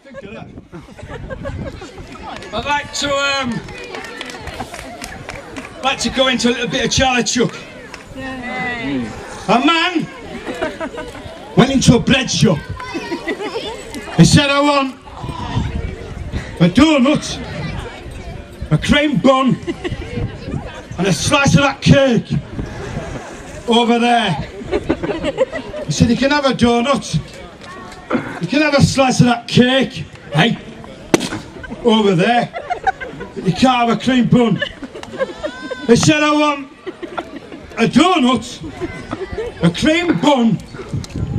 think of that. I'd like to go into a little bit of Charlie Chuck. Yay. A man went into a bread shop. He said, I want a donut, a cream bun, and a slice of that cake over there. He said, you can have a donut, you can have a slice of that cake, hey, over there, but you can't have a cream bun. He said, I want a donut, a cream bun,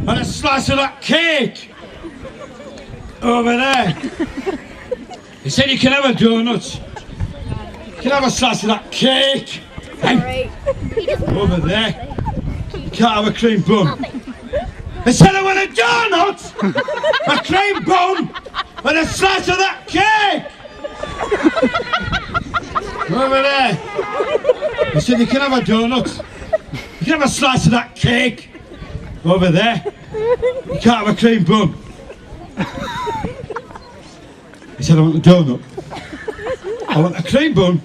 and a slice of that cake over there. He said, you can have a donut, you can have a slice of that cake, hey, over there, you can't have a cream bun. He said, I want a donut, a cream bun, and a slice of that cake over there. He said, you can have a donut, you can have a slice of that cake over there, you can't have a cream bun. He said, I want a donut, I want a cream bun,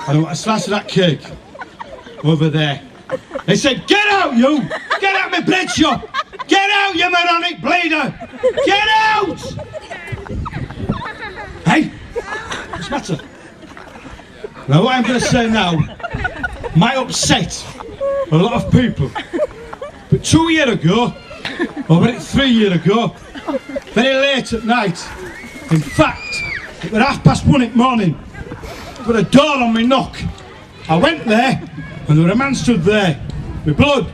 and I want a slice of that cake over there. He said, get out you! Get out my bread shop! Get out you moronic bleeder! Get out! Hey, what's the matter? Now what I'm going to say now might upset a lot of people, but 2 years ago, or was it 3 years ago, very late at night, in fact, it was 1:30 in the morning, with a door on my knock. I went there, and there was a man stood there, with blood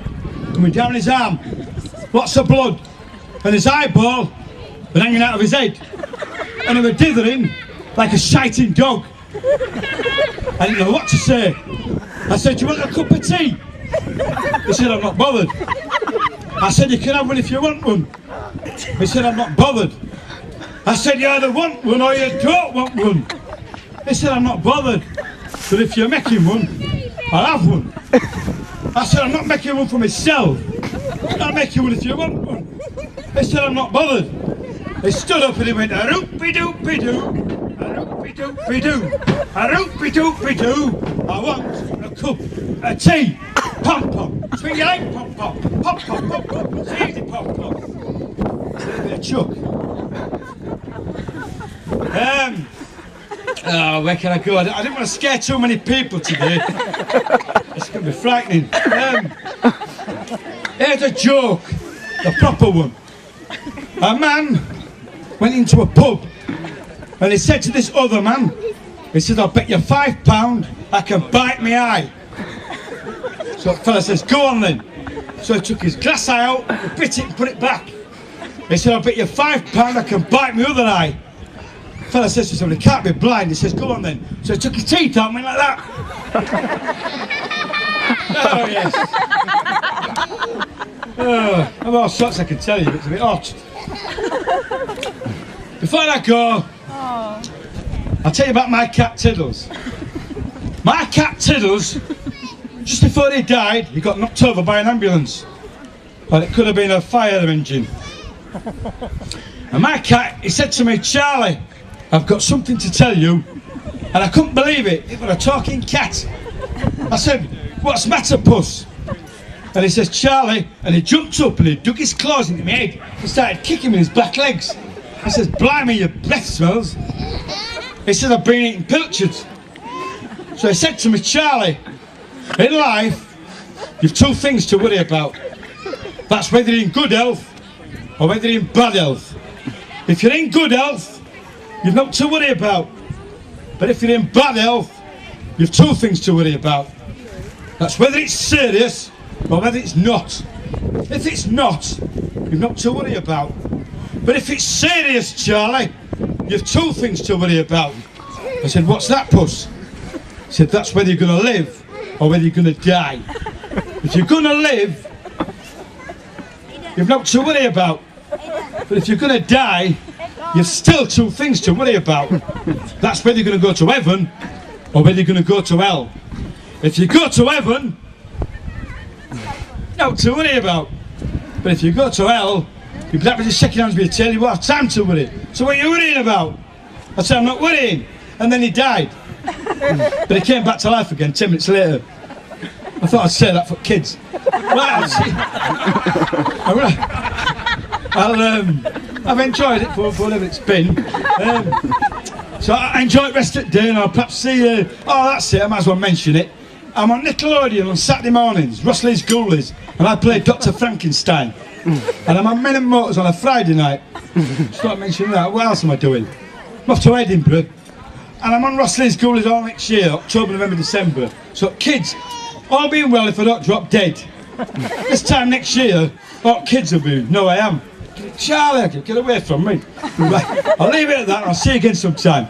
coming down his arm, lots of blood, and his eyeball was hanging out of his head, and he was dithering like a shiting dog. I didn't know what to say. I said, do you want a cup of tea? He said, I'm not bothered. I said, you can have one if you want one. He said, I'm not bothered. I said, you either want one or you don't want one. He said, I'm not bothered, but if you're making one, I'll have one. I said, I'm not making one for myself. I'll make you one if you want one. He said, I'm not bothered. He stood up and he went, a-roop-be-doop-be-doo, a-roop-be-doop-be-doo, a-roop-be-doop-be-doo. I want a cup of tea. Pom-pom. Swing your leg, pom-pom. Pom-pom, pom-pom. It's easy, pom-pom. A little bit of chuck. Oh, where can I go? I didn't want to scare too many people today. It's going to be frightening. Here's a joke, the proper one. A man went into a pub and he said to this other man, he said, I'll bet you £5 I can bite my eye. So the fella says, go on then. So he took his glass eye out, he bit it and put it back. He said, I'll bet you £5 I can bite my other eye. The fella says to somebody, he can't be blind. He says, go on then. So he took his teeth out and went like that. Oh yes. Oh, I'm all sorts I can tell you, but it's a bit hot. Before I go, I'll tell you about my cat Tiddles. My cat Tiddles, just before he died, he got knocked over by an ambulance. But it could have been a fire engine. And my cat, he said to me, Charlie, I've got something to tell you. And I couldn't believe it. It was a talking cat. I said, what's the matter, puss? And he says, Charlie, and he jumped up and he dug his claws into my head and started kicking me with his black legs. I says, blimey, your breath smells. He said, I've been eating pilchards. So he said to me, Charlie, in life, you've two things to worry about. That's whether you're in good health or whether you're in bad health. If you're in good health, you've not to worry about. But if you're in bad health, you've two things to worry about. That's whether it's serious or whether it's not. If it's not, you've not to worry about. But if it's serious, Charlie, you've two things to worry about. I said, what's that, puss? He said, that's whether you're going to live or whether you're going to die. If you're going to live, you've not to worry about. But if you're going to die, you've still two things to worry about. That's whether you're going to go to heaven or whether you're going to go to hell. If you go to heaven, not to worry about. But if you go to hell, You'd be happy to shaking hands with your tail, you won't have time to worry. So what are you worrying about? I said, I'm not worrying. And then he died. But he came back to life again 10 minutes later. I thought I'd say that for kids. Right, I've enjoyed it for whatever it's been. So I enjoy the rest of the day, and I'll perhaps see you. Oh, that's it, I might as well mention it. I'm on Nickelodeon on Saturday mornings, Rosley's Ghoulies, and I play Dr. Frankenstein. And I'm on Men and Motors on a Friday night. Start mentioning that. What else am I doing? I'm off to Edinburgh. And I'm on Rosley's Ghoulies all next year, October, November, December. So kids, all being well if I don't drop dead. This time next year, all kids will be, no I am. Charlie, get away from me. Right, I'll leave it at that and I'll see you again sometime.